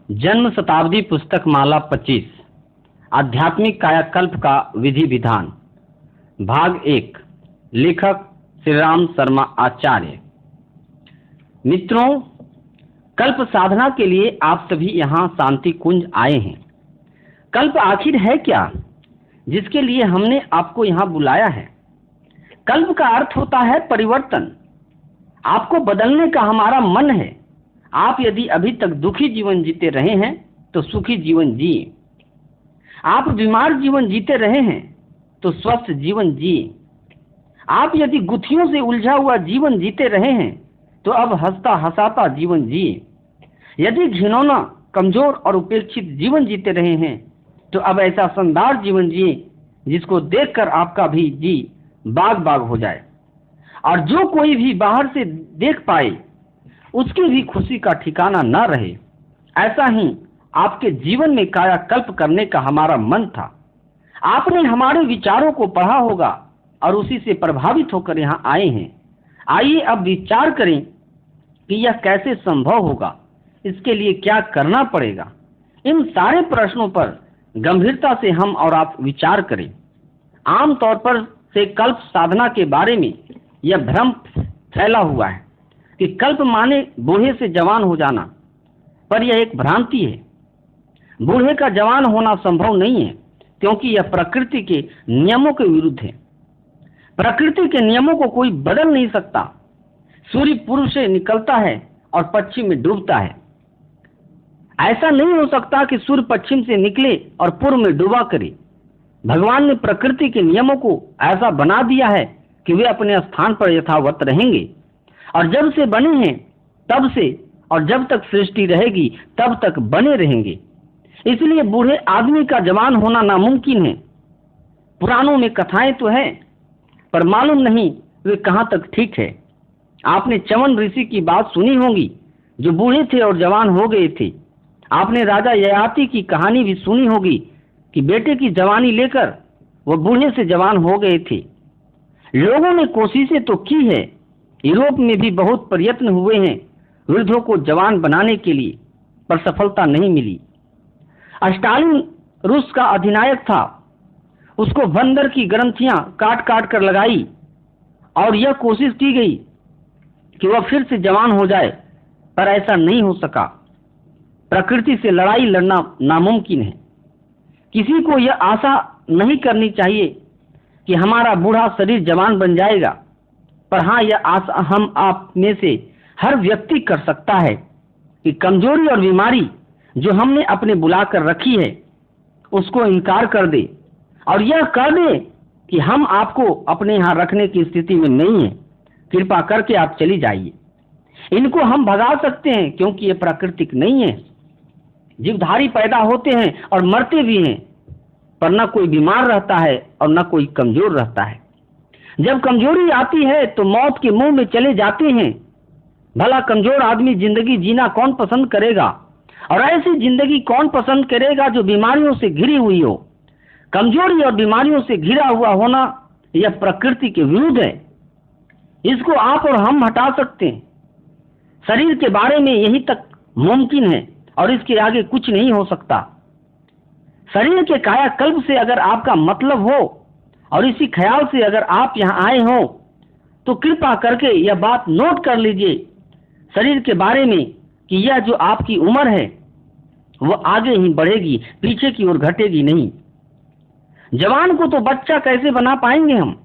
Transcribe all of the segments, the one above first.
जन्म शताब्दी पुस्तक माला 25 आध्यात्मिक कायाकल्प का विधि विधान भाग 1 लेखक श्री राम शर्मा आचार्य। मित्रों, कल्प साधना के लिए आप सभी यहाँ शांति कुंज आए हैं। कल्प आखिर है क्या जिसके लिए हमने आपको यहाँ बुलाया है? कल्प का अर्थ होता है परिवर्तन। आपको बदलने का हमारा मन है। आप यदि अभी तक दुखी जीवन जीते रहे हैं तो सुखी जीवन जिए। आप बीमार जीवन जीते रहे हैं तो स्वस्थ जीवन जिए। आप यदि गुत्थियों से उलझा हुआ जीवन जीते रहे हैं तो अब हंसता हंसाता जीवन जिए। यदि घिनौना, कमजोर और उपेक्षित जीवन जीते रहे हैं तो अब ऐसा शानदार जीवन जिए जिसको देखकर आपका भी जी बाग बाग हो जाए और जो कोई भी बाहर से देख पाए उसकी भी खुशी का ठिकाना न रहे। ऐसा ही आपके जीवन में कायाकल्प करने का हमारा मन था। आपने हमारे विचारों को पढ़ा होगा और उसी से प्रभावित होकर यहाँ आए हैं। आइए अब विचार करें कि यह कैसे संभव होगा, इसके लिए क्या करना पड़ेगा। इन सारे प्रश्नों पर गंभीरता से हम और आप विचार करें। आमतौर पर से कल्प साधना के बारे में यह भ्रम फैला हुआ है कि कल्प माने बूढ़े से जवान हो जाना, पर यह एक भ्रांति है। बूढ़े का जवान होना संभव नहीं है क्योंकि यह प्रकृति के नियमों के विरुद्ध है। प्रकृति के नियमों को कोई बदल नहीं सकता। सूर्य पूर्व से निकलता है और पश्चिम में डूबता है। ऐसा नहीं हो सकता कि सूर्य पश्चिम से निकले और पूर्व में डूबा करे। भगवान ने प्रकृति के नियमों को ऐसा बना दिया है कि वे अपने स्थान पर यथावत रहेंगे और जब से बने हैं तब से और जब तक सृष्टि रहेगी तब तक बने रहेंगे। इसलिए बूढ़े आदमी का जवान होना नामुमकिन है। पुराणों में कथाएं तो हैं पर मालूम नहीं वे कहाँ तक ठीक है। आपने चवन ऋषि की बात सुनी होगी जो बूढ़े थे और जवान हो गए थे। आपने राजा ययाति की कहानी भी सुनी होगी कि बेटे की जवानी लेकर वह बूढ़े से जवान हो गए थे। लोगों ने कोशिशें तो की है। यूरोप में भी बहुत प्रयत्न हुए हैं वृद्धों को जवान बनाने के लिए, पर सफलता नहीं मिली। स्टालिन रूस का अधिनायक था। उसको बंदर की ग्रंथियां काट काट कर लगाई और यह कोशिश की गई कि वह फिर से जवान हो जाए, पर ऐसा नहीं हो सका। प्रकृति से लड़ाई लड़ना नामुमकिन है। किसी को यह आशा नहीं करनी चाहिए कि हमारा बूढ़ा शरीर जवान बन जाएगा, पर हाँ, यह आशा हम आप में से हर व्यक्ति कर सकता है कि कमजोरी और बीमारी जो हमने अपने बुला कर रखी है उसको इनकार कर दे और यह कर दे कि हम आपको अपने यहाँ रखने की स्थिति में नहीं है, कृपा करके आप चली जाइए। इनको हम भगा सकते हैं क्योंकि ये प्राकृतिक नहीं है। जीवधारी पैदा होते हैं और मरते भी हैं, पर न कोई बीमार रहता है और न कोई कमजोर रहता है। जब कमजोरी आती है तो मौत के मुंह में चले जाते हैं। भला कमजोर आदमी जिंदगी जीना कौन पसंद करेगा? और ऐसी जिंदगी कौन पसंद करेगा जो बीमारियों से घिरी हुई हो? कमजोरी और बीमारियों से घिरा हुआ होना यह प्रकृति के विरुद्ध है। इसको आप और हम हटा सकते हैं। शरीर के बारे में यही तक मुमकिन है और इसके आगे कुछ नहीं हो सकता। शरीर के कायाकल्प से अगर आपका मतलब हो और इसी ख्याल से अगर आप यहाँ आए हो तो कृपा करके यह बात नोट कर लीजिए शरीर के बारे में कि यह जो आपकी उम्र है वह आगे ही बढ़ेगी, पीछे की ओर घटेगी नहीं। जवान को तो बच्चा कैसे बना पाएंगे हम?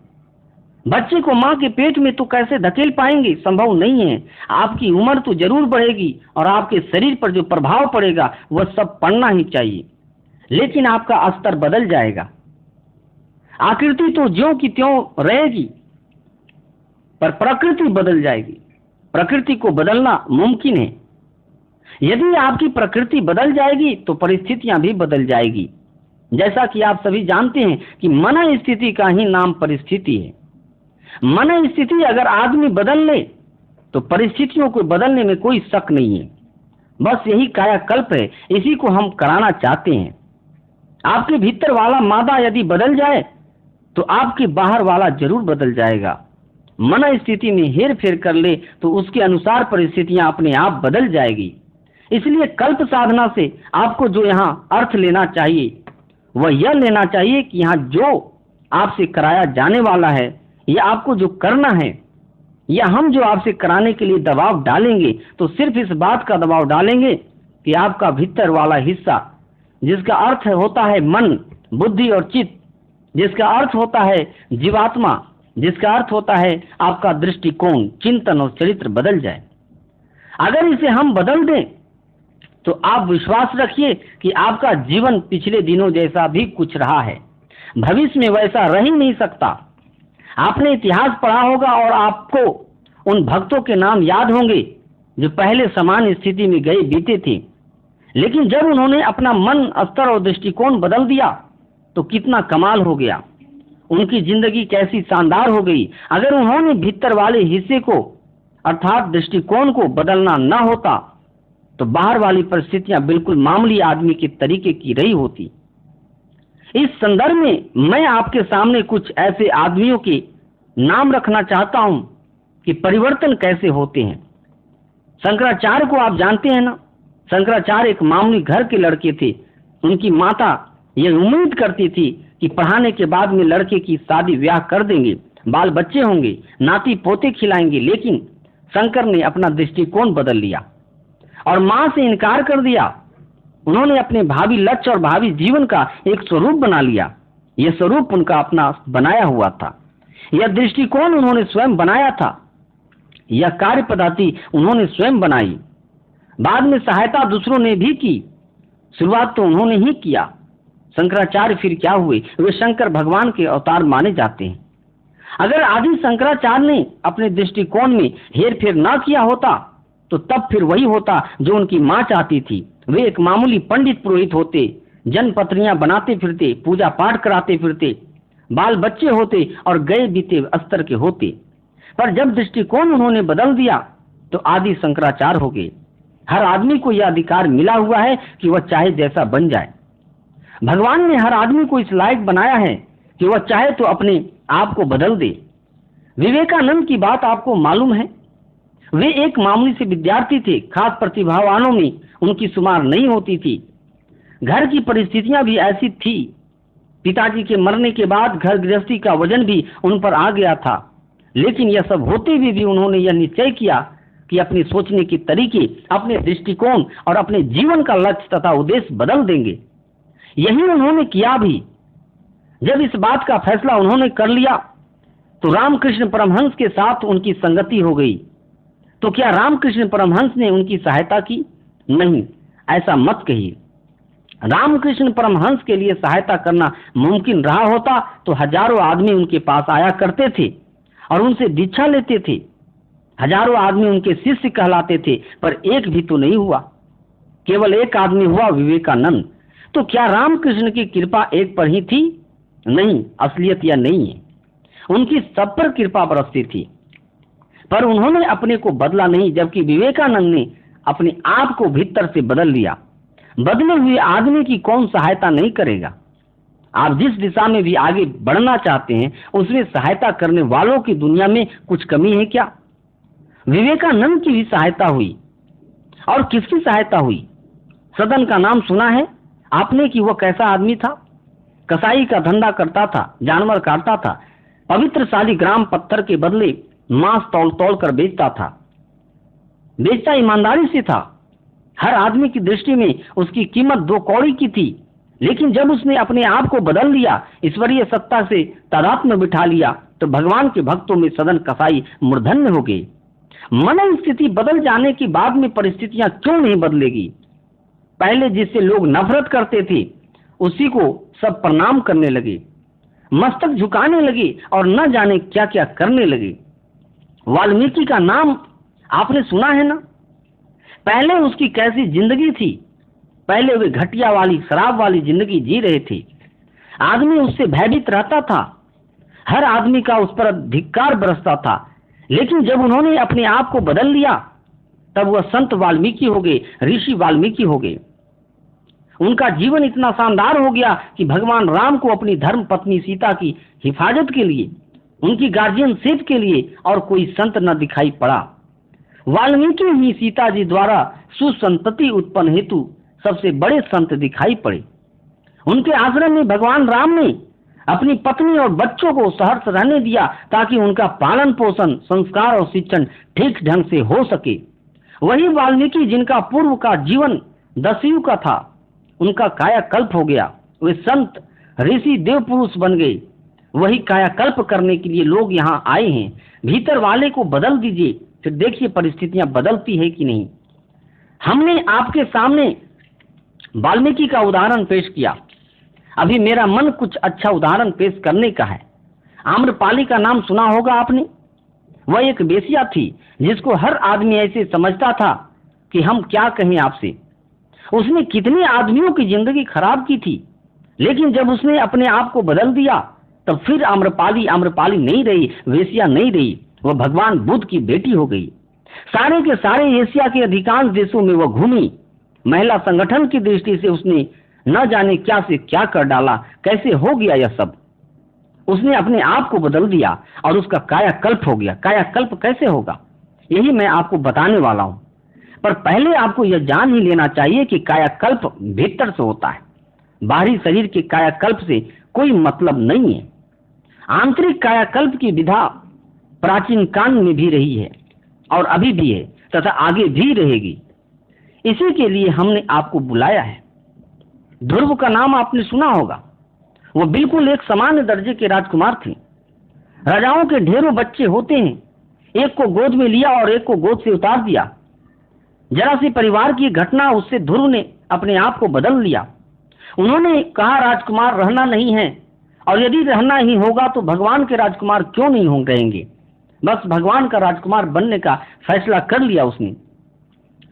बच्चे को माँ के पेट में तो कैसे धकेल पाएंगे? संभव नहीं है। आपकी उम्र तो जरूर बढ़ेगी और आपके शरीर पर जो प्रभाव पड़ेगा वह सब पड़ना ही चाहिए, लेकिन आपका स्तर बदल जाएगा। आकृति तो ज्यों की त्यों रहेगी पर प्रकृति बदल जाएगी। प्रकृति को बदलना मुमकिन है। यदि आपकी प्रकृति बदल जाएगी तो परिस्थितियां भी बदल जाएगी। जैसा कि आप सभी जानते हैं कि मन स्थिति का ही नाम परिस्थिति है। मन स्थिति अगर आदमी बदल ले तो परिस्थितियों को बदलने में कोई शक नहीं है। बस यही कायाकल्प है, इसी को हम कराना चाहते हैं। आपके भीतर वाला मादा यदि बदल जाए तो आपके बाहर वाला जरूर बदल जाएगा। मन स्थिति में हेर फेर कर ले तो उसके अनुसार परिस्थितियां अपने आप बदल जाएगी। इसलिए कल्प साधना से आपको जो यहाँ अर्थ लेना चाहिए वह यह लेना चाहिए कि यहाँ जो आपसे कराया जाने वाला है, यह आपको जो करना है, या हम जो आपसे कराने के लिए दबाव डालेंगे तो सिर्फ इस बात का दबाव डालेंगे कि आपका भीतर वाला हिस्सा, जिसका अर्थ होता है मन, बुद्धि और चित्त, जिसका अर्थ होता है जीवात्मा, जिसका अर्थ होता है आपका दृष्टिकोण, चिंतन और चरित्र बदल जाए। अगर इसे हम बदल दें तो आप विश्वास रखिए कि आपका जीवन पिछले दिनों जैसा भी कुछ रहा है, भविष्य में वैसा रह ही नहीं सकता। आपने इतिहास पढ़ा होगा और आपको उन भक्तों के नाम याद होंगे जो पहले समान स्थिति में गए बीते थे, लेकिन जब उन्होंने अपना मन, स्तर और दृष्टिकोण बदल दिया तो कितना कमाल हो गया, उनकी जिंदगी कैसी शानदार हो गई। अगर उन्होंने भीतर वाले हिस्से को अर्थात दृष्टिकोण को बदलना न होता तो बाहर वाली परिस्थितियां बिल्कुल मामूली आदमी के तरीके की रही होती। इस संदर्भ में मैं आपके सामने कुछ ऐसे आदमियों के नाम रखना चाहता हूं कि परिवर्तन कैसे होते हैं। शंकराचार्य को आप जानते हैं ना। शंकराचार्य एक मामूली घर के लड़के थे। उनकी माता यह उम्मीद करती थी कि पढ़ाने के बाद में लड़के की शादी ब्याह कर देंगे, बाल बच्चे होंगे, नाती पोते खिलाएंगे। लेकिन शंकर ने अपना दृष्टिकोण बदल लिया और मां से इनकार कर दिया। उन्होंने अपने भावी लक्ष्य और भावी जीवन का एक स्वरूप बना लिया। यह स्वरूप उनका अपना बनाया हुआ था, यह दृष्टिकोण उन्होंने स्वयं बनाया था, यह कार्य पद्धति उन्होंने स्वयं बनाई। बाद में सहायता दूसरों ने भी की, शुरुआत तो उन्होंने ही किया। शंकराचार्य फिर क्या हुए? वे शंकर भगवान के अवतार माने जाते हैं। अगर आदि शंकराचार्य ने अपने दृष्टिकोण में हेर फेर न किया होता तो तब फिर वही होता जो उनकी मां चाहती थी। वे एक मामूली पंडित पुरोहित होते, जनपत्रियां बनाते फिरते, पूजा पाठ कराते फिरते, बाल बच्चे होते और गए बीते अस्तर के होते। पर जब दृष्टिकोण उन्होंने बदल दिया तो आदि शंकराचार्य हो गए। हर आदमी को यह अधिकार मिला हुआ है कि वह चाहे जैसा बन जाए। भगवान ने हर आदमी को इस लायक बनाया है कि वह चाहे तो अपने आप को बदल दे। विवेकानंद की बात आपको मालूम है। वे एक मामूली से विद्यार्थी थे। खास प्रतिभावानों में उनकी शुमार नहीं होती थी। घर की परिस्थितियां भी ऐसी थी। पिताजी के मरने के बाद घर गृहस्थी का वजन भी उन पर आ गया था। लेकिन यह सब होते हुए भी उन्होंने यह निश्चय किया कि अपने सोचने के तरीके, अपने दृष्टिकोण और अपने जीवन का लक्ष्य तथा उद्देश्य बदल देंगे। यही उन्होंने किया भी। जब इस बात का फैसला उन्होंने कर लिया तो रामकृष्ण परमहंस के साथ उनकी संगति हो गई। तो क्या रामकृष्ण परमहंस ने उनकी सहायता की? नहीं, ऐसा मत कहिए। रामकृष्ण परमहंस के लिए सहायता करना मुमकिन रहा होता तो हजारों आदमी उनके पास आया करते थे और उनसे दीक्षा लेते थे। हजारों आदमी उनके शिष्य कहलाते थे, पर एक भी तो नहीं हुआ। केवल एक आदमी हुआ, विवेकानंद। तो क्या रामकृष्ण की कृपा एक पर ही थी? नहीं, असलियत यह नहीं है। उनकी सब पर कृपा बरसती थी, पर उन्होंने अपने को बदला नहीं, जबकि विवेकानंद ने अपने आप को भीतर से बदल लिया। बदले हुए आदमी की कौन सहायता नहीं करेगा? आप जिस दिशा में भी आगे बढ़ना चाहते हैं उसमें सहायता करने वालों की दुनिया में कुछ कमी है क्या? विवेकानंद की भी सहायता हुई। और किसकी सहायता हुई? सदन का नाम सुना है आपने कि वह कैसा आदमी था? कसाई का धंधा करता था, जानवर काटता था, पवित्र शालिग्राम पत्थर के बदले मांस तौल तौल कर बेचता था। बेचता ईमानदारी से था। हर आदमी की दृष्टि में उसकी कीमत 2 कौड़ी की थी। लेकिन जब उसने अपने आप को बदल लिया, ईश्वरीय सत्ता से तादात्म्य बिठा लिया, तो भगवान के भक्तों में सदन कसाई मूर्धन्य हो गए। मन स्थिति बदल जाने के बाद में परिस्थितियां क्यों नहीं बदलेगी? पहले जिससे लोग नफरत करते थे उसी को सब प्रणाम करने लगे, मस्तक झुकाने लगे और न जाने क्या क्या करने लगे। वाल्मीकि का नाम आपने सुना है ना? पहले उसकी कैसी जिंदगी थी। पहले वे घटिया वाली, शराब वाली जिंदगी जी रहे थे। आदमी उससे भयभीत रहता था। हर आदमी का उस पर धिक्कार बरसता था। लेकिन जब उन्होंने अपने आप को बदल लिया तब वह संत वाल्मीकि हो गए, ऋषि वाल्मीकि हो गए। उनका जीवन इतना शानदार हो गया कि भगवान राम को अपनी धर्म पत्नी सीता की हिफाजत के लिए, उनकी गार्जियनशिप के लिए और कोई संत न दिखाई पड़ा। वाल्मीकि ही सीता जी द्वारा सुसंतति उत्पन्न हेतु सबसे बड़े संत दिखाई पड़े। उनके आश्रम में भगवान राम ने अपनी पत्नी और बच्चों को सहर्ष रहने दिया ताकि उनका पालन पोषण, संस्कार और शिक्षण ठीक ढंग से हो सके। वही वाल्मीकि जिनका पूर्व का जीवन दस्यु का था, उनका कायाकल्प हो गया, वे संत ऋषि देव पुरुष बन गए। वही कायाकल्प करने के लिए लोग यहाँ आए हैं। भीतर वाले को बदल दीजिए, फिर देखिए परिस्थितियां बदलती है कि नहीं। हमने आपके सामने वाल्मीकि का उदाहरण पेश किया, अभी मेरा मन कुछ अच्छा उदाहरण पेश करने का है। आम्रपाली का नाम सुना होगा आपने। वह एक बेसिया थी जिसको हर आदमी ऐसे समझता था कि हम क्या कहें आपसे। उसने कितने आदमियों की जिंदगी खराब की थी, लेकिन जब उसने अपने आप को बदल दिया तब फिर आम्रपाली आम्रपाली नहीं रही, वेश्या नहीं रही, वह भगवान बुद्ध की बेटी हो गई। सारे के सारे एशिया के अधिकांश देशों में वह घूमी। महिला संगठन की दृष्टि से उसने न जाने क्या से क्या कर डाला, कैसे हो गया यह सब। उसने अपने आप को बदल दिया और उसका कायाकल्प हो गया। कायाकल्प कैसे होगा, यही मैं आपको बताने वाला हूं। पर पहले आपको यह जान ही लेना चाहिए कि कायाकल्प भीतर से होता है, बाहरी शरीर के कायाकल्प से कोई मतलब नहीं है। आंतरिक कायाकल्प की विधा प्राचीन काल में भी रही है और अभी भी है तथा आगे भी रहेगी। इसी के लिए हमने आपको बुलाया है। ध्रुव का नाम आपने सुना होगा। वो बिल्कुल एक सामान्य दर्जे के राजकुमार थे। राजाओं के ढेरों बच्चे होते हैं, एक को गोद में लिया और एक को गोद से उतार दिया। जरा सी परिवार की घटना, उससे ध्रुव ने अपने आप को बदल लिया। उन्होंने कहा राजकुमार रहना नहीं है, और यदि रहना ही होगा तो भगवान के राजकुमार क्यों नहीं हो रहेंगे। बस भगवान का राजकुमार बनने का फैसला कर लिया उसने।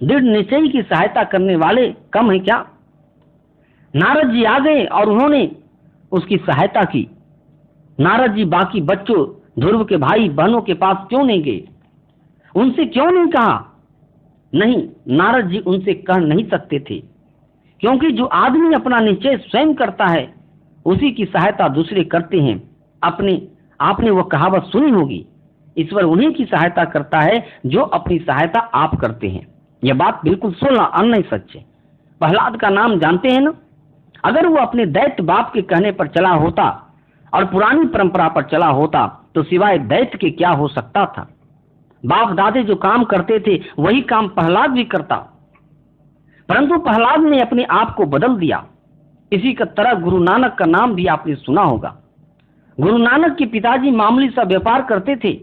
दृढ़ निश्चय की सहायता करने वाले कम है क्या। नारद जी आ गए और उन्होंने उसकी सहायता की। नारद जी बाकी बच्चों, ध्रुव के भाई बहनों के पास क्यों नहीं गए, उनसे क्यों नहीं कहा। नहीं, नारद जी उनसे कह नहीं सकते थे, क्योंकि जो आदमी अपना निश्चय स्वयं करता है उसी की सहायता दूसरे करते हैं। आपने वह कहावत सुनी होगी, ईश्वर उन्हीं की सहायता करता है जो अपनी सहायता आप करते हैं। यह बात बिल्कुल 16 अन्य सच है। प्रहलाद का नाम जानते हैं ना। अगर वो अपने दैत्य बाप के कहने पर चला होता और पुरानी परंपरा पर चला होता तो सिवाय दैत्य के क्या हो सकता था। बाप दादे जो काम करते थे वही काम प्रहलाद भी करता, परंतु प्रहलाद ने अपने आप को बदल दिया। इसी का तरह गुरु नानक का नाम भी आपने सुना होगा। गुरु नानक के पिताजी मामूली सा व्यापार करते थे।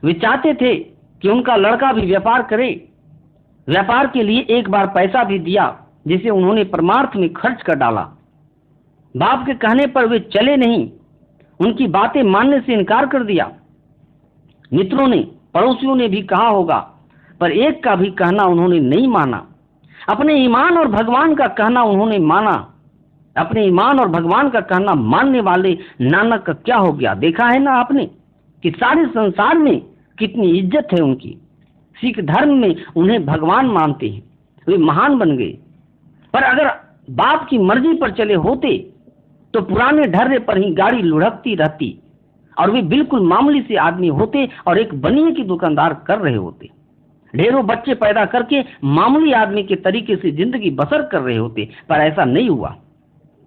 वे चाहते थे कि उनका लड़का भी व्यापार करे। व्यापार के लिए एक बार पैसा भी दिया, जिसे उन्होंने परमार्थ में खर्च कर डाला। बाप के कहने पर वे चले नहीं, उनकी बातें मानने से इनकार कर दिया। मित्रों ने, पड़ोसियों ने भी कहा होगा, पर एक का भी कहना उन्होंने नहीं माना। अपने ईमान और भगवान का कहना उन्होंने माना। अपने ईमान और भगवान का कहना मानने वाले नानक का क्या हो गया, देखा है ना आपने कि सारे संसार में कितनी इज्जत है उनकी। सिख धर्म में उन्हें भगवान मानते हैं, वे महान बन गए। पर अगर बाप की मर्जी पर चले होते तो पुराने ढर्रे पर ही गाड़ी लुढ़कती रहती और वे बिल्कुल मामूली से आदमी होते और एक बनिए की दुकानदार कर रहे होते। ढेरों बच्चे पैदा करके मामूली आदमी के तरीके से जिंदगी बसर कर रहे होते, पर ऐसा नहीं हुआ।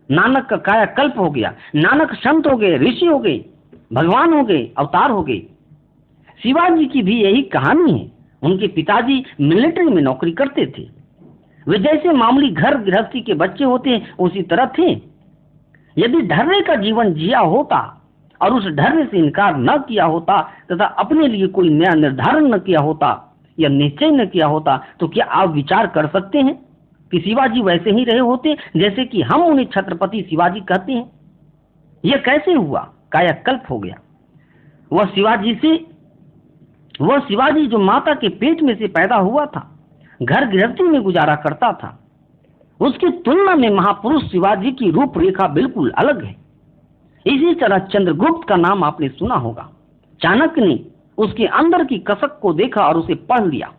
नानक का कायाकल्प हो गया। नानक संत हो गए, ऋषि हो गए, भगवान हो गए, अवतार हो गए। शिवाजी की भी यही कहानी है। उनके पिताजी मिलिट्री में नौकरी करते थे। वे जैसे मामूली घर गृहस्थी के बच्चे होते हैं उसी तरह थे। यदि ढर्रे का जीवन जिया होता और उस ढर्रे से इनकार न किया होता तथा अपने लिए कोई नया निर्धारण न किया होता या निश्चय न किया होता, तो क्या आप विचार कर सकते हैं कि शिवाजी वैसे ही रहे होते जैसे कि हम उन्हें छत्रपति शिवाजी कहते हैं। यह कैसे हुआ? कायाकल्प हो गया। वह शिवाजी जो माता के पेट में से पैदा हुआ था, घर गृहस्थी में गुजारा करता था, उसकी तुलना में महापुरुष शिवाजी की रूपरेखा बिल्कुल अलग है। इसी तरह चंद्रगुप्त का नाम आपने सुना होगा। चाणक्य ने उसके अंदर की कसक को देखा और उसे पढ़ लिया,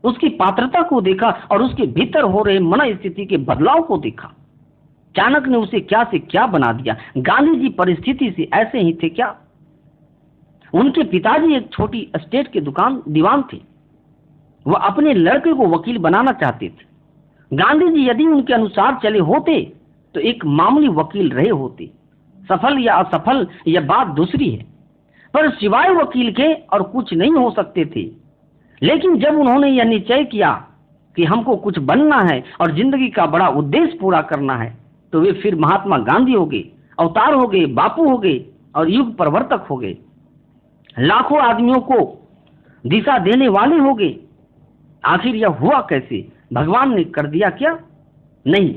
उसकी पात्रता को देखा और उसके भीतर हो रहे मन स्थिति के बदलाव को देखा। चाणक्य ने उसे क्या से क्या बना दिया। गांधी जी परिस्थिति से ऐसे ही थे क्या? उनके पिताजी एक छोटी एस्टेट के दीवान थे। वह अपने लड़के को वकील बनाना चाहते थे। गांधी जी यदि उनके अनुसार चले होते तो एक मामूली वकील रहे होते। सफल या असफल यह बात दूसरी है, पर सिवाय वकील के और कुछ नहीं हो सकते थे। लेकिन जब उन्होंने यह निश्चय किया कि हमको कुछ बनना है और जिंदगी का बड़ा उद्देश्य पूरा करना है, तो वे फिर महात्मा गांधी हो गए, अवतार हो गए, बापू हो गए और युग परिवर्तक हो गए, लाखों आदमियों को दिशा देने वाले हो गए। आखिर यह हुआ कैसे? भगवान ने कर दिया क्या? नहीं।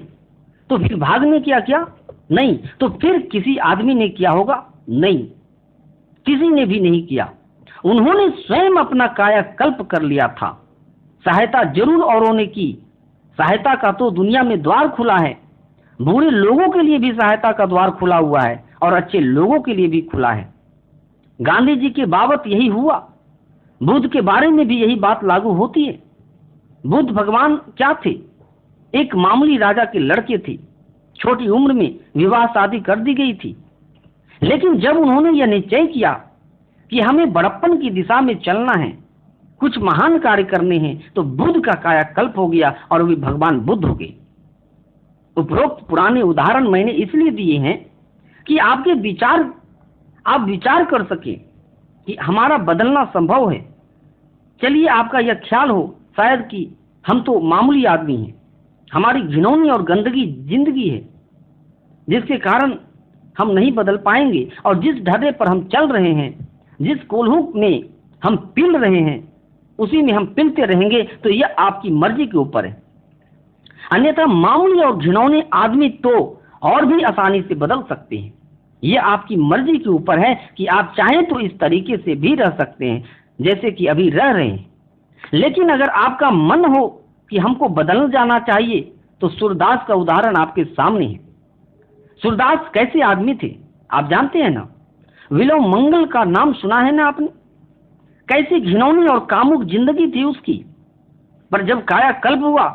तो फिर भाग ने किया क्या? नहीं। तो फिर किसी आदमी ने किया होगा? नहीं, किसी ने भी नहीं किया। उन्होंने स्वयं अपना कायाकल्प कर लिया था। सहायता जरूर औरों ने की। सहायता का तो दुनिया में द्वार खुला है। बुरे लोगों के लिए भी सहायता का द्वार खुला हुआ है और अच्छे लोगों के लिए भी खुला है। गांधी जी के बाबत यही हुआ। बुद्ध के बारे में भी यही बात लागू होती है। बुद्ध भगवान क्या थे? एक मामूली राजा के लड़के थे। छोटी उम्र में विवाह शादी कर दी गई थी। लेकिन जब उन्होंने यह निश्चय किया कि हमें बड़प्पन की दिशा में चलना है, कुछ महान कार्य करने हैं, तो बुद्ध का कायाकल्प हो गया और वे भगवान बुद्ध हो गए। उपरोक्त पुराने उदाहरण मैंने इसलिए दिए हैं कि आप विचार कर सके कि हमारा बदलना संभव है। चलिए आपका यह ख्याल हो शायद कि हम तो मामूली आदमी हैं, हमारी घिनौनी और गंदगी जिंदगी है जिसके कारण हम नहीं बदल पाएंगे, और जिस ढर्रे पर हम चल रहे हैं, जिस कोल्हू में हम पिल रहे हैं, उसी में हम पिलते रहेंगे। तो यह आपकी मर्जी के ऊपर है। अन्यथा मामूली और घिनौने आदमी तो और भी आसानी से बदल सकते हैं। यह आपकी मर्जी के ऊपर है कि आप चाहें तो इस तरीके से भी रह सकते हैं जैसे कि अभी रह रहे हैं। लेकिन अगर आपका मन हो कि हमको बदल जाना चाहिए, तो सूरदास का उदाहरण आपके सामने है। सूरदास कैसे आदमी थे आप जानते हैं ना? विलो मंगल का नाम सुना है ना आपने? कैसी घिनौनी और कामुक जिंदगी थी उसकी। पर जब कायाकल्प हुआ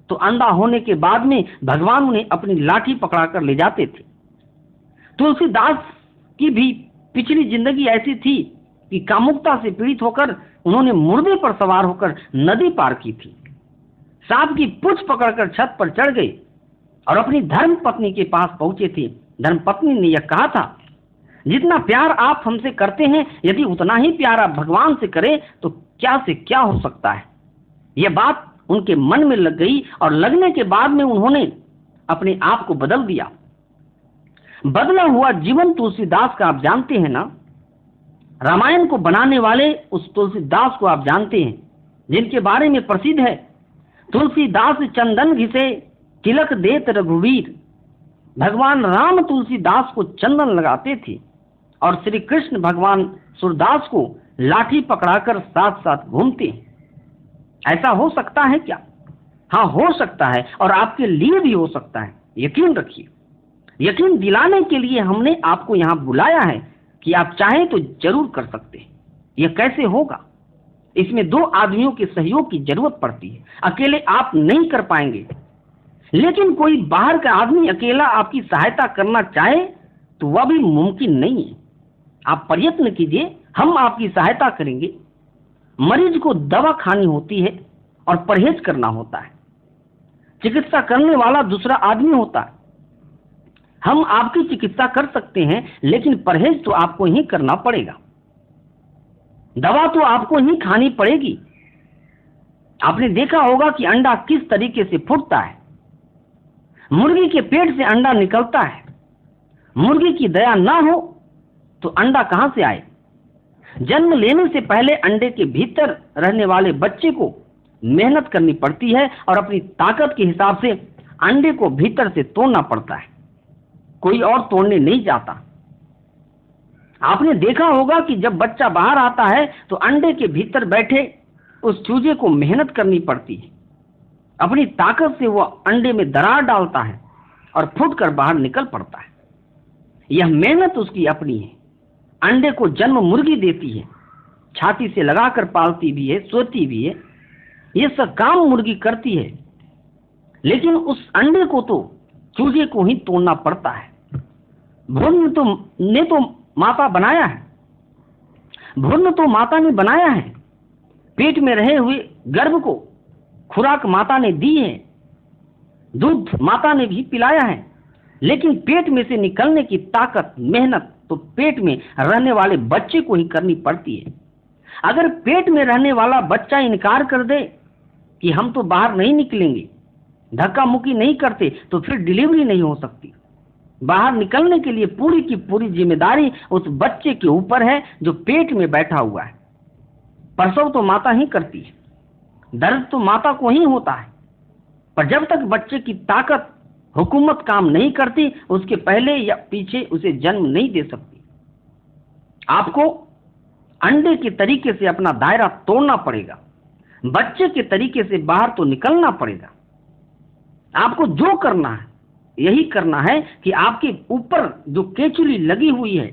तो अंधा होने के बाद में भगवान उन्हें अपनी लाठी पकड़ाकर ले जाते थे। तुलसीदास की भी पिछली जिंदगी ऐसी थी कि कामुकता से पीड़ित होकर उन्होंने मुर्दे पर सवार होकर नदी पार की थी। सांप की पूंछ पकड़कर छत पर चढ़ गए और अपनी धर्म पत्नी के पास पहुंचे थे। धर्म पत्नी ने यह कहा था, जितना प्यार आप हमसे करते हैं, यदि उतना ही प्यार आप भगवान से करें तो क्या से क्या हो सकता है। यह बात उनके मन में लग गई और लगने के बाद में उन्होंने अपने आप को बदल दिया। बदला हुआ जीवन तुलसीदास का आप जानते हैं ना? रामायण को बनाने वाले उस तुलसीदास को आप जानते हैं, जिनके बारे में प्रसिद्ध है, तुलसीदास चंदन घिसे तिलक देत रघुवीर। भगवान राम तुलसीदास को चंदन लगाते थे और श्री कृष्ण भगवान सूरदास को लाठी पकड़ाकर साथ साथ घूमते हैं। ऐसा हो सकता है क्या? हाँ, हो सकता है, और आपके लिए भी हो सकता है। यकीन रखिए। यकीन दिलाने के लिए हमने आपको यहाँ बुलाया है कि आप चाहें तो जरूर कर सकते हैं। यह कैसे होगा? इसमें दो आदमियों के सहयोग की जरूरत पड़ती है। अकेले आप नहीं कर पाएंगे। लेकिन कोई बाहर का आदमी अकेला आपकी सहायता करना चाहे तो वह भी मुमकिन नहीं है। आप प्रयत्न कीजिए, हम आपकी सहायता करेंगे। मरीज को दवा खानी होती है और परहेज करना होता है। चिकित्सा करने वाला दूसरा आदमी होता है। हम आपकी चिकित्सा कर सकते हैं, लेकिन परहेज तो आपको ही करना पड़ेगा। दवा तो आपको ही खानी पड़ेगी। आपने देखा होगा कि अंडा किस तरीके से फूटता है। मुर्गी के पेट से अंडा निकलता है। मुर्गी की दया ना हो तो अंडा कहां से आए? जन्म लेने से पहले अंडे के भीतर रहने वाले बच्चे को मेहनत करनी पड़ती है और अपनी ताकत के हिसाब से अंडे को भीतर से तोड़ना पड़ता है। कोई और तोड़ने नहीं जाता। आपने देखा होगा कि जब बच्चा बाहर आता है तो अंडे के भीतर बैठे उस चूजे को मेहनत करनी पड़ती है। अपनी ताकत से वह अंडे में दरार डालता है और फूटकर बाहर निकल पड़ता है। यह मेहनत उसकी अपनी है। अंडे को जन्म मुर्गी देती है, छाती से लगाकर पालती भी है, सोती भी है। यह सब काम मुर्गी करती है, लेकिन उस अंडे को तो चूजे को ही तोड़ना पड़ता है। भ्रूण ने तो माता बनाया है। भ्रूण तो माता ने बनाया है। पेट में रहे हुए गर्भ को खुराक माता ने दी है, दूध माता ने भी पिलाया है, लेकिन पेट में से निकलने की ताकत, मेहनत तो पेट में रहने वाले बच्चे को ही करनी पड़ती है। अगर पेट में रहने वाला बच्चा इनकार कर दे कि हम तो बाहर नहीं निकलेंगे, धक्का मुक्की नहीं करते, तो फिर डिलीवरी नहीं हो सकती। बाहर निकलने के लिए पूरी की पूरी जिम्मेदारी उस बच्चे के ऊपर है जो पेट में बैठा हुआ है। प्रसव तो माता ही करती है, दर्द तो माता को ही होता है, पर जब तक बच्चे की ताकत, हुकूमत काम नहीं करती, उसके पहले या पीछे उसे जन्म नहीं दे सकती। आपको अंडे के तरीके से अपना दायरा तोड़ना पड़ेगा, बच्चे के तरीके से बाहर तो निकलना पड़ेगा। आपको जो करना है यही करना है कि आपके ऊपर जो केचुली लगी हुई है,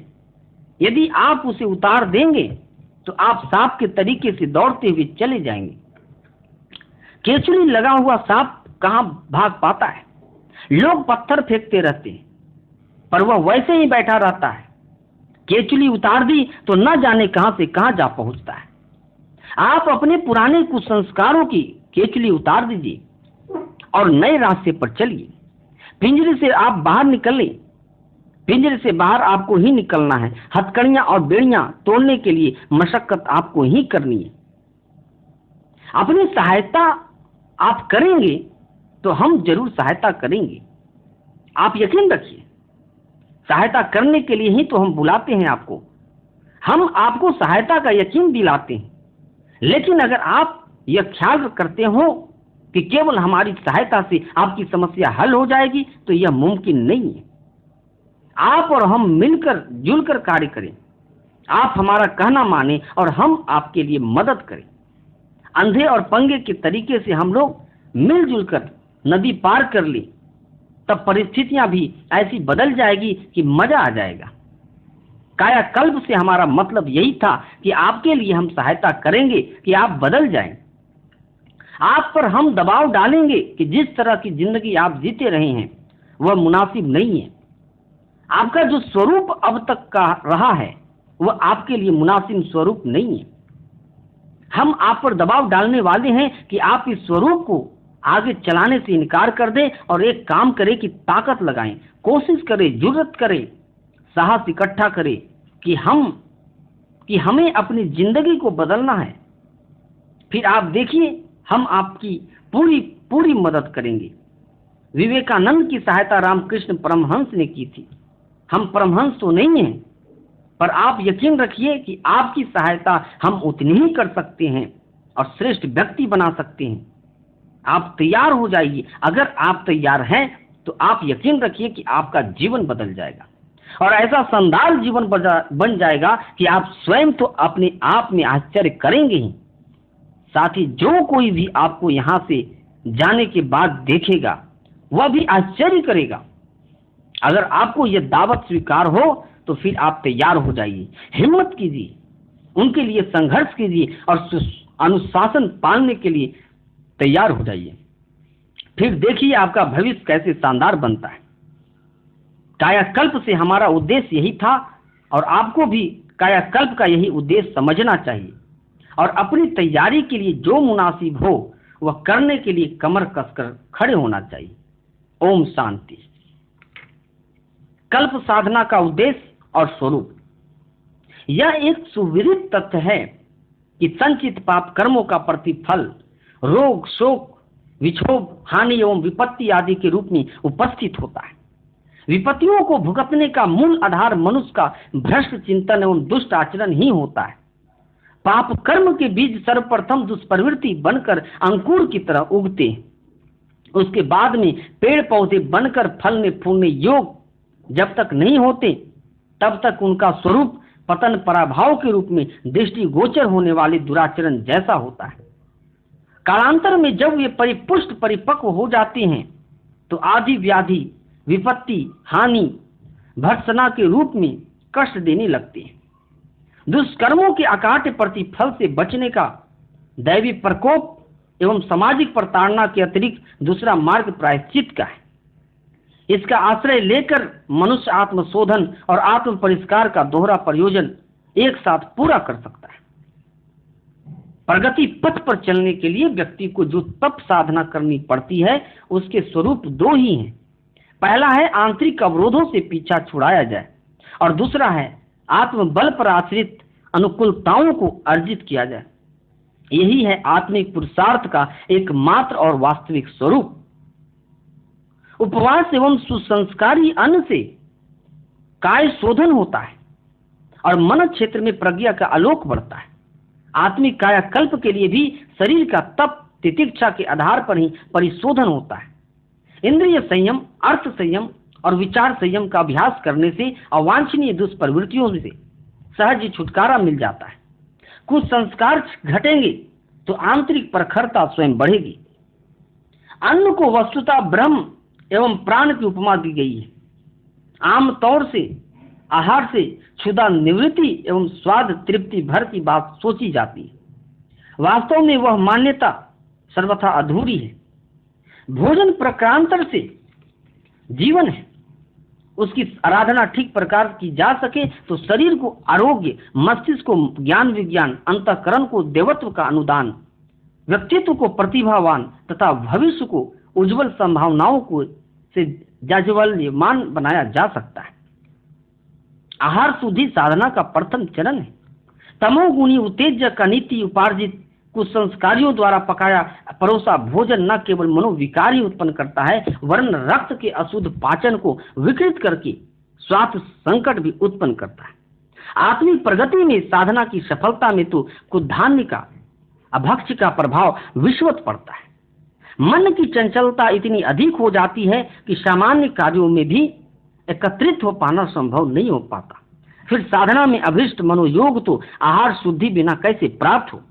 यदि आप उसे उतार देंगे तो आप सांप के तरीके से दौड़ते हुए चले जाएंगे। केचुली लगा हुआ सांप कहां भाग पाता है? लोग पत्थर फेंकते रहते हैं, पर वह वैसे ही बैठा रहता है। केचुली उतार दी तो न जाने कहां से कहां जा पहुंचता है। आप अपने पुराने कुसंस्कारों की केचुली उतार दीजिए और नए रास्ते पर चलिए। पिंजरे से आप बाहर निकलें, पिंजरे से बाहर आपको ही निकलना है। हथकड़ियां और बेड़ियां तोड़ने के लिए मशक्कत आपको ही करनी है। अपनी सहायता आप करेंगे तो हम जरूर सहायता करेंगे, आप यकीन रखिए। सहायता करने के लिए ही तो हम बुलाते हैं आपको, हम आपको सहायता का यकीन दिलाते हैं। लेकिन अगर आप यह ख्याल करते हो कि केवल हमारी सहायता से आपकी समस्या हल हो जाएगी, तो यह मुमकिन नहीं है। आप और हम मिलकर जुलकर कार्य करें, आप हमारा कहना माने और हम आपके लिए मदद करें। अंधे और पंगे के तरीके से हम लोग मिलजुल कर नदी पार कर ली, तब परिस्थितियां भी ऐसी बदल जाएगी कि मजा आ जाएगा। कायाकल्प से हमारा मतलब यही था कि आपके लिए हम सहायता करेंगे कि आप बदल जाएं। आप पर हम दबाव डालेंगे कि जिस तरह की जिंदगी आप जीते रहे हैं वह मुनासिब नहीं है। आपका जो स्वरूप अब तक का रहा है वह आपके लिए मुनासिब स्वरूप नहीं है। हम आप पर दबाव डालने वाले हैं कि आप इस स्वरूप को आगे चलाने से इनकार कर दें और एक काम करें कि ताकत लगाएं, कोशिश करें, जुर्रत करें, साहस इकट्ठा करें कि हमें अपनी जिंदगी को बदलना है। फिर आप देखिए हम आपकी पूरी मदद करेंगे। विवेकानंद की सहायता रामकृष्ण परमहंस ने की थी। हम परमहंस तो नहीं हैं, पर आप यकीन रखिए कि आपकी सहायता हम उतनी ही कर सकते हैं और श्रेष्ठ व्यक्ति बना सकते हैं। आप तैयार हो जाइए। अगर आप तैयार हैं तो आप यकीन रखिए कि आपका जीवन बदल जाएगा और ऐसा शानदार जीवन बन जाएगा कि आप स्वयं तो अपने आप में आश्चर्य करेंगे ही, साथ ही जो कोई भी आपको यहां से जाने के बाद देखेगा वह भी आश्चर्य करेगा। अगर आपको यह दावत स्वीकार हो तो फिर आप तैयार हो जाइए, हिम्मत कीजिए, उनके लिए संघर्ष कीजिए और अनुशासन पालने के लिए तैयार हो जाइए। फिर देखिए आपका भविष्य कैसे शानदार बनता है। कायाकल्प से हमारा उद्देश्य यही था और आपको भी कायाकल्प का यही उद्देश्य समझना चाहिए और अपनी तैयारी के लिए जो मुनासिब हो वह करने के लिए कमर कसकर खड़े होना चाहिए। ओम शांति। कल्प साधना का उद्देश्य और स्वरूप। यह एक सुविदित तथ्य है कि संचित पाप कर्मों का प्रतिफल रोग, शोक, विक्षोभ, हानि एवं विपत्ति आदि के रूप में उपस्थित होता है। विपत्तियों को भुगतने का मूल आधार मनुष्य का भ्रष्ट चिंतन एवं दुष्ट आचरण ही होता है। पाप कर्म के बीज सर्वप्रथम दुष्प्रवृत्ति बनकर अंकुर की तरह उगते हैं, उसके बाद में पेड़ पौधे बनकर फलने फूलने योग जब तक नहीं होते तब तक उनका स्वरूप पतन पराभाव के रूप में दृष्टिगोचर होने वाले दुराचरण जैसा होता है। कालांतर में जब वे परिपुष्ट परिपक्व हो जाते हैं तो आदि व्याधि, विपत्ति, हानि, भर्त्सना के रूप में कष्ट देने लगते हैं। दुष्कर्मों के अकाट्य प्रतिफल से बचने का दैवी प्रकोप एवं सामाजिक प्रताड़ना के अतिरिक्त दूसरा मार्ग प्रायश्चित का है। इसका आश्रय लेकर मनुष्य आत्मशोधन और आत्म परिष्कार का दोहरा प्रयोजन एक साथ पूरा कर सकता है। प्रगति पथ पर चलने के लिए व्यक्ति को जो तप साधना करनी पड़ती है उसके स्वरूप दो ही हैं। पहला है आंतरिक अवरोधों से पीछा छुड़ाया जाए और दूसरा है आत्मबल पर आश्रित अनुकूलताओं को अर्जित किया जाए। यही है आत्मिक पुरुषार्थ का एकमात्र और वास्तविक स्वरूप। उपवास एवं सुसंस्कारी अन्न से काय शोधन होता है और मन क्षेत्र में प्रज्ञा का आलोक बढ़ता है। आत्मिक कायाकल्प के लिए भी शरीर का तप तितिक्षा के आधार पर ही परिशोधन होता है। इंद्रिय संयम, अर्थ संयम और विचार संयम का अभ्यास करने से अवांछनीय दुष्प्रवृत्तियों से सहज ही छुटकारा मिल जाता है। कुछ संस्कार घटेंगे तो आंतरिक प्रखरता स्वयं बढ़ेगी। अन्न को वस्तुतः ब्रह्म एवं प्राण की उपमा दी गई है। आमतौर से आहार से क्षुधा निवृत्ति एवं स्वाद तृप्ति भर की बात सोची जाती है। वास्तव में वह मान्यता सर्वथा अधूरी है। भोजन प्रकारांतर से जीवन है। उसकी आराधना ठीक प्रकार की जा सके तो शरीर को आरोग्य, मस्तिष्क को ज्ञान विज्ञान, अंतःकरण को देवत्व का अनुदान, व्यक्तित्व को प्रतिभावान तथा भविष्य को उज्जवल संभावनाओं को से जाज्वल्यमान बनाया जा सकता है। आहार शुद्धि साधना का प्रथम चरण है। तमोगुणी उत्तेजक का नीति उपार्जित कुछ संस्कारियों द्वारा पकाया परोसा भोजन न केवल मनोविकार ही उत्पन्न करता है वरन रक्त के अशुद्ध पाचन को विकृत करके स्वास्थ्य संकट भी उत्पन्न करता है। आत्मिक प्रगति में साधना की सफलता में तो कुधान्य का अभक्ष्य का प्रभाव विश्वत पड़ता है। मन की चंचलता इतनी अधिक हो जाती है कि सामान्य कार्यों में भी एकत्रित हो पाना संभव नहीं हो पाता। फिर साधना में अभिष्ट मनोयोग तो आहार शुद्धि बिना कैसे प्राप्त हो।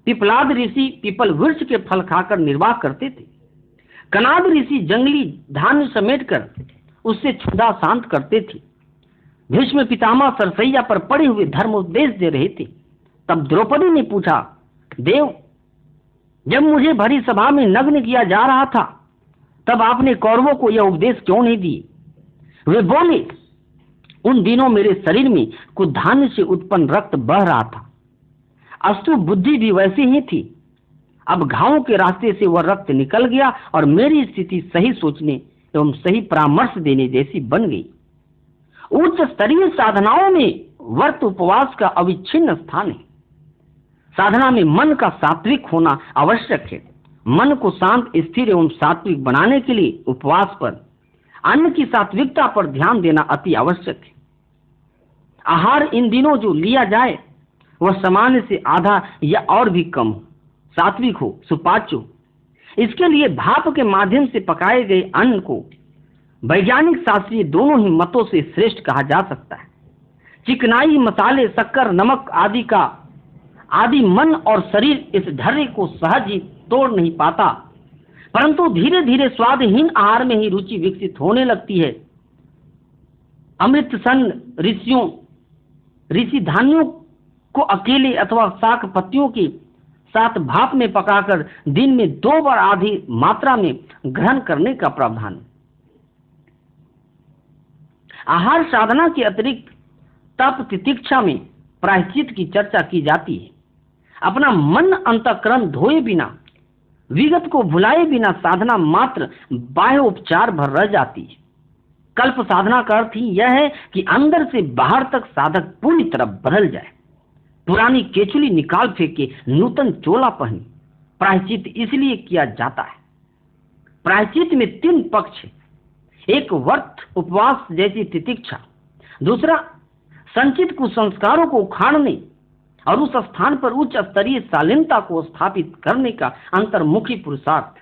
पिपलाद ऋषि पीपल वृक्ष के फल खाकर निर्वाह करते थे। कनाद ऋषि जंगली धान्य समेटकर उससे क्षुधा शांत करते थे। भीष्म पितामह सरसैया पर पड़े हुए धर्म उपदेश दे रहे थे। तब द्रौपदी ने पूछा, देव, जब मुझे भरी सभा में नग्न किया जा रहा था तब आपने कौरवों को यह उपदेश क्यों नहीं दिए? वे बोले, उन दिनों मेरे शरीर में कुछ धान्य से उत्पन्न रक्त बह रहा था। अस्तु बुद्धि भी वैसी ही थी। अब घावों के रास्ते से वह रक्त निकल गया और मेरी स्थिति सही सोचने एवं सही परामर्श देने जैसी बन गई। उच्च स्तरीय साधनाओं में व्रत उपवास का अविच्छिन्न स्थान है। साधना में मन का सात्विक होना आवश्यक है। मन को शांत, स्थिर एवं सात्विक बनाने के लिए उपवास पर अन्न की सात्विकता पर ध्यान देना अति आवश्यक है। आहार इन दिनों जो लिया जाए वह सामान्य से आधा या और भी कम हो, सात्विक हो, सुपाच्य हो। इसके लिए भाप के माध्यम से पकाए गए अन्न को वैज्ञानिक शास्त्रीय दोनों ही मतों से श्रेष्ठ कहा जा सकता है। चिकनाई, मसाले, शक्कर, नमक आदि मन और शरीर इस ढर्रे को सहज ही तोड़ नहीं पाता, परंतु धीरे धीरे स्वादहीन आहार में ही रुचि विकसित होने लगती है। अमृतसन ऋषि धान्यों को अकेले अथवा शाक पत्तियों के साथ भाप में पकाकर दिन में 2 बार आधी मात्रा में ग्रहण करने का प्रावधान। आहार साधना के अतिरिक्त तप तितिक्षा में प्रायश्चित की चर्चा की जाती है। अपना मन अंतःकरण धोए बिना, विगत को भुलाए बिना साधना मात्र बाह्य उपचार भर रह जाती है। कल्प साधना का अर्थ ही यह है कि अंदर से बाहर तक साधक पूरी तरह बदल जाए, पुरानी केचुली निकाल फेंके, नूतन चोला पहने। प्रायश्चित इसलिए किया जाता है। प्रायश्चित में 3 पक्ष है। एक व्रत उपवास जैसी तितिक्षा, दूसरा संचित कुसंस्कारों को उखाड़ने और उस स्थान पर उच्च स्तरीय शालीनता को स्थापित करने का अंतर्मुखी पुरुषार्थ,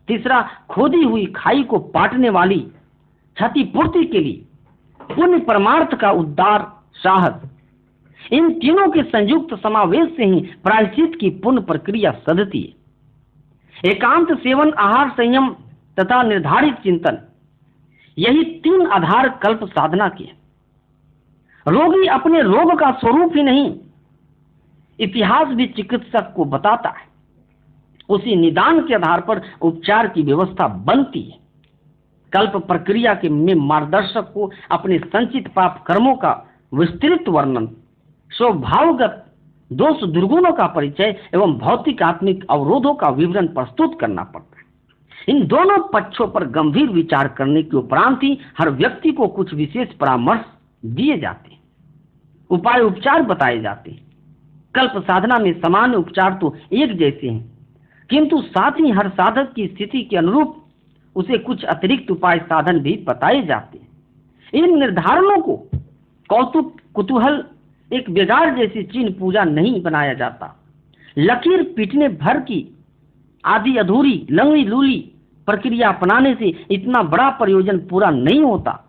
तीसरा खोदी हुई खाई को पाटने वाली क्षतिपूर्ति के लिए पुण्य परमार्थ का उद्धार साहस। इन तीनों के संयुक्त समावेश से ही प्रायश्चित की पुण्य प्रक्रिया सधती है। एकांत सेवन, आहार संयम तथा निर्धारित चिंतन, यही 3 आधार कल्प साधना के। रोगी अपने रोग का स्वरूप ही नहीं, इतिहास भी चिकित्सक को बताता है। उसी निदान के आधार पर उपचार की व्यवस्था बनती है। कल्प प्रक्रिया के में मार्गदर्शक को अपने संचित पाप कर्मों का विस्तृत वर्णन, स्वभावगत दोष दुर्गुणों का परिचय एवं भौतिक आत्मिक अवरोधों का विवरण प्रस्तुत करना पड़ता है। इन दोनों पक्षों पर गंभीर विचार करने के उपरांत ही हर व्यक्ति को कुछ विशेष परामर्श दिए जाते हैं, उपाय उपचार बताए जाते हैं। कल्प साधना में सामान्य उपचार तो एक जैसे हैं, किंतु साथ ही हर साधक की स्थिति के अनुरूप उसे कुछ अतिरिक्त उपाय साधन भी बताए जाते हैं। इन निर्धारणों को कौतुक कुतूहल एक बेगार जैसी चिन्ह पूजा नहीं बनाया जाता। लकीर पीटने भर की आदि अधूरी लंगड़ी लूली प्रक्रिया अपनाने से इतना बड़ा प्रयोजन पूरा नहीं होता।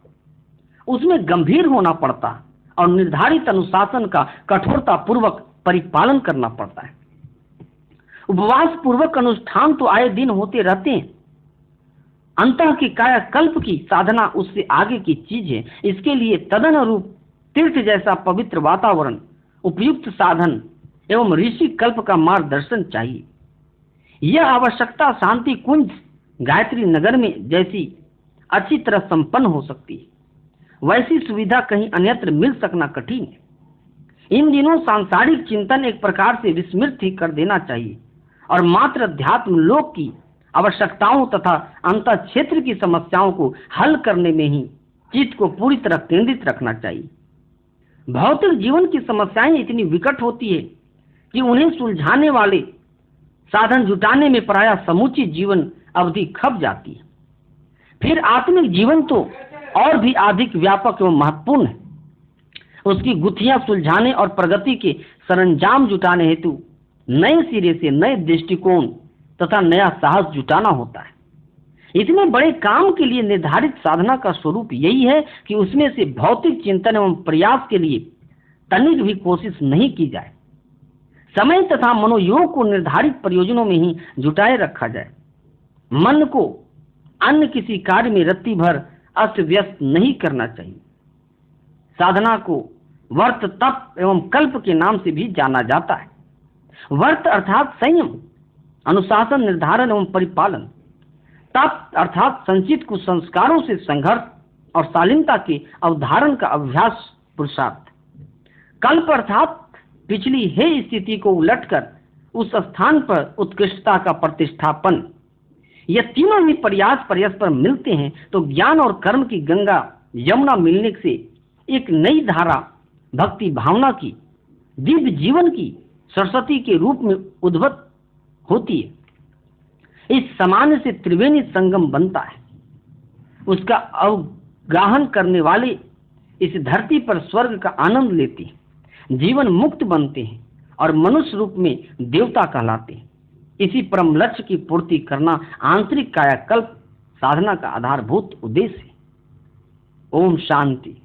उसमें गंभीर होना पड़ता और निर्धारित अनुशासन का कठोरता पूर्वक परिपालन करना पड़ता है। उपवास पूर्वक अनुष्ठान तो आए दिन होते रहते हैं। अंतः की कायाकल्प की साधना उससे आगे की चीज है। इसके लिए तदनुरूप तीर्थ जैसा पवित्र वातावरण, उपयुक्त साधन एवं ऋषि कल्प का मार्गदर्शन चाहिए। यह आवश्यकता शांति कुंज गायत्री नगर में जैसी अच्छी तरह संपन्न हो सकती है, वैसी सुविधा कहीं अन्यत्र मिल सकना कठिन है। इन दिनों सांसारिक चिंतन एक प्रकार से विस्मृत ही कर देना चाहिए और मात्र अध्यात्म लोक की आवश्यकताओं तथा अंतर क्षेत्र की समस्याओं को हल करने में ही चित्त को पूरी तरह केंद्रित रखना चाहिए। भौतिक जीवन की समस्याएं इतनी विकट होती है कि उन्हें सुलझाने वाले साधन जुटाने में प्रायः समूची जीवन अवधि खप जाती है। फिर आत्मिक जीवन तो और भी अधिक व्यापक एवं महत्वपूर्ण है। उसकी गुत्थियां सुलझाने और प्रगति के सरंजाम जुटाने हेतु नए सिरे से नए दृष्टिकोण तथा नया साहस जुटाना होता है। इतने बड़े काम के लिए निर्धारित साधना का स्वरूप यही है कि उसमें से भौतिक चिंतन एवं प्रयास के लिए तनिक भी कोशिश नहीं की जाए। समय तथा मनोयोग को निर्धारित प्रयोजनों में ही जुटाए रखा जाए। मन को अन्य किसी कार्य में रत्ती भर अस्त व्यस्त नहीं करना चाहिए। साधना को वर्त तप एवं कल्प के नाम से भी जाना जाता है। वर्त अर्थात संयम, अनुशासन, निर्धारण एवं परिपालन। तप अर्थात संचित कुसंस्कारों से संघर्ष और शालीनता के अवधारण का अभ्यास पुरुषार्थ। कल्प अर्थात पिछली हे स्थिति को उलटकर उस स्थान पर उत्कृष्टता का प्रतिष्ठापन। ये तीनों ही प्रयास परस्पर मिलते हैं तो ज्ञान और कर्म की गंगा यमुना मिलने से एक नई धारा भक्ति भावना की, दिव्य जीवन की सरस्वती के रूप में उद्भव होती है। इस सामान्य से त्रिवेणी संगम बनता है। उसका अवगाहन करने वाले इस धरती पर स्वर्ग का आनंद लेते हैं, जीवन मुक्त बनते हैं और मनुष्य रूप में देवता कहलाते हैं। इसी परम लक्ष्य की पूर्ति करना आंतरिक कायाकल्प साधना का आधारभूत उद्देश्य है। ओम शांति।